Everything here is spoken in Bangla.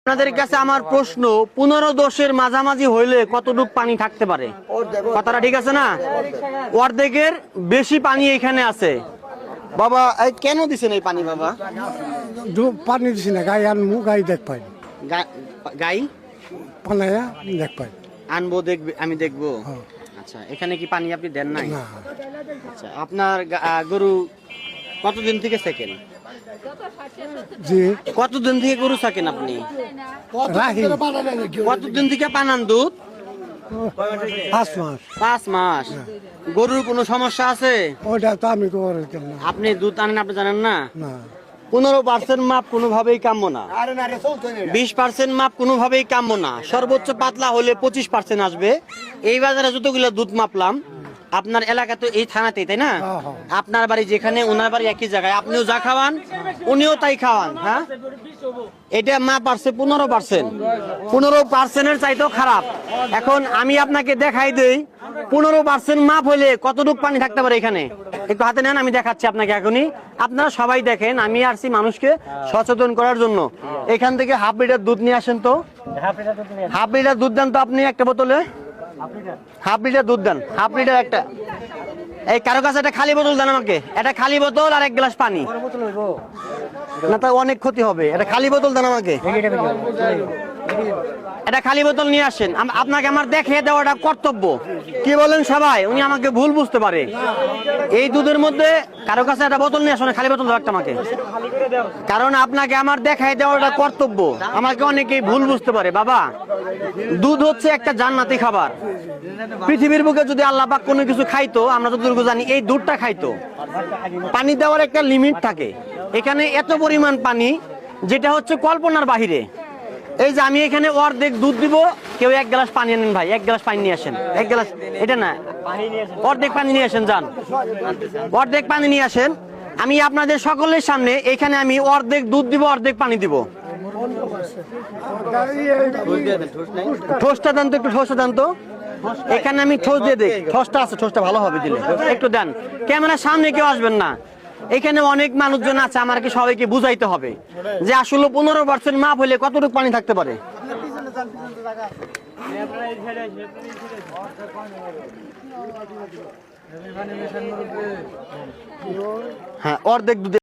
আপনাদের কাছে আমার প্রশ্ন 15-10 মাঝামাঝি হইলে কতটুকু পানি থাকতে পারে? কথাটা ঠিক আছে না? অর্ধেকের বেশি পানি এখানে আছে। বাবা কেন দিছেন এই পানি? বাবা পানি দিছি না, গাই আনমু, গাই দেখ পাই গাই পানায়া দেখ পাই আনবো, দেখবে আমি দেখবো। আচ্ছা, এখানে কি পানি আপনি দেন নাই? না। আচ্ছা, আপনার গরু কতদিন থেকে থাকেন? জি কতদিন থেকে গরু থাকেন আপনি? রাহি কতদিন থেকে পানান দুধ? 5 মাস। 5 মাস। গরুর কোনো সমস্যা আছে? ওটা তো আমি করতাম না। আপনি দুধ আনেন, আপনি জানেন না? না 15% মাপ কোনোভাবেই কাম্য না, 20% মাপ কোনোভাবেই কাম্য না। সর্বোচ্চ পাতলা হলে 25% আসবে। এই বাজারে যতগুলো দুধ মাপলাম, আপনার এলাকা তো এই থানাতেই, তাই না? আপনার বাড়ি যেখানে, ওনার বাড়ি একই জায়গায়। আপনিও যা খাওয়ান উনিও তাই খাওয়ান। হ্যাঁ, এটা মাপ আসছে 15%। 15%-এর চাইতেও খারাপ। এখন আমি আপনাকে দেখাই দেই 15% মাপ হলে কতটুকু পানি থাকতে পারে এখানে। একটু হাতে নেন, আমি দেখাচ্ছি আপনাকে এখনই। আপনারা সবাই দেখেন, আমি আসছি মানুষকে সচেতন করার জন্য। এখান থেকে হাফ লিটার দুধ নিয়ে আসেন তো। হাফ লিটার দুধ দেন তো আপনি একটা বোতলে। হাফ লিটার দুধ দেন, হাফ লিটার একটা। এই কারো কাছে একটা খালি বোতল দেন আমাকে, একটা খালি বোতল আর 1 গ্লাস পানি। না, তা অনেক ক্ষতি হবে। একটা খালি বোতল দেন আমাকে, এটা খালি বোতল নিয়ে আসেন। আপনাকে আমার দেখিয়ে দেওয়াটা কর্তব্য। কি বলেন সবাই? উনি আমাকে ভুল বুঝতে পারে। এই দুধের মধ্যে কারো কাছে একটা বোতল নিয়ে আসুন, খালি বোতল দাও একটা আমাকে, কারণ আপনাকে আমার দেখাই দেওয়াটা কর্তব্য। আমাকে অনেকেই ভুল বুঝতে পারে। বাবা, দুধ হচ্ছে একটা জান্নাতি খাবার। পৃথিবীর বুকে যদি আল্লাহ পাক কোনো কিছু খাইতো, আমরা যতটুকু জানি এই দুধটা খাইতো। পানি দেওয়ার একটা লিমিট থাকে। এখানে এত পরিমাণ পানি যেটা হচ্ছে কল্পনার বাহিরে। এই যে আমি এখানে অর্ধেক দুধ দিব, কেউ 1 গ্লাস পানি আনেন ভাই, 1 গ্লাস পানি নিয়ে আসেন। 1 গ্লাস, এটা না, অর্ধেক পানি নিয়ে আসেন, যান অর্ধেক পানি নিয়ে আসেন। আমি আপনাদের সকলের সামনে এখানে আমি অর্ধেক দুধ দিব, অর্ধেক পানি দিব। ঠোসটা দেন তো, একটু ঠোসটা দেন তো। এখানে আমি ঠোস দিয়ে দেই, ঠোসটা আছে, ঠোসটা ভালো হবে দিলে। একটু দেন, ক্যামেরার সামনে কেউ আসবেন না। এখানে অনেক মানুষজন আছে, আমাকে সবাইকে বুঝাইতে হবে যে আসলে 15% মাপ হলে কতটুকু পানি থাকতে পারে। হ্যাঁ, অর্ধেক দুধ।